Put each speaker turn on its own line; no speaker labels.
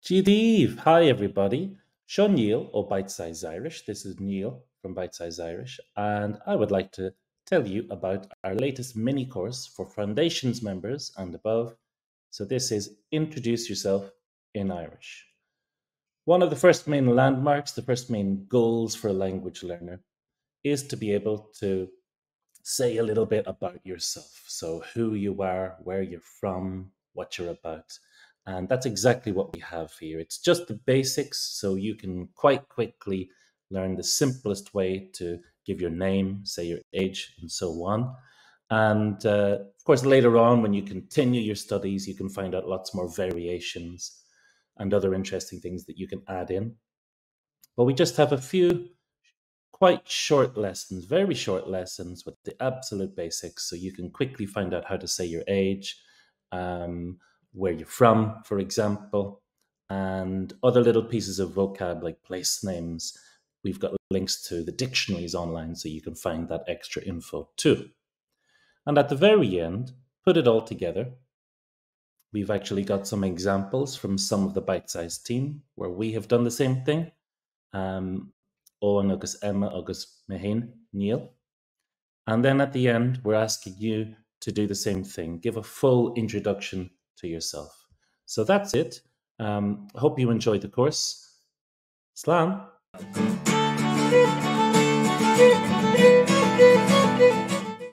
Gdíomh, hi everybody. Sean Neil or Bite Size Irish. This is Neil from Bite Size Irish, and I would like to tell you about our latest mini course for Foundations members and above. So, this is Introduce Yourself in Irish. One of the first main landmarks, the first main goals for a language learner is to be able to say a little bit about yourself. So, who you are, where you're from, what you're about. And that's exactly what we have here. It's just the basics, so you can quite quickly learn the simplest way to give your name, say your age, and so on. And of course, later on, when you continue your studies, you can find out lots more variations and other interesting things that you can add in. But we just have a few quite short lessons, very short lessons with the absolute basics, so you can quickly find out how to say your age, um, where you're from, for example, and other little pieces of vocab like place names. We've got links to the dictionaries online, so you can find that extra info too. And at the very end, put it all together. We've actually got some examples from some of the bite-sized team where we have done the same thing. Owen agus Emma agus Mehin Neil. And then at the end, we're asking you to do the same thing. Give a full introduction to yourself. So that's it. I hope you enjoyed the course. Slán.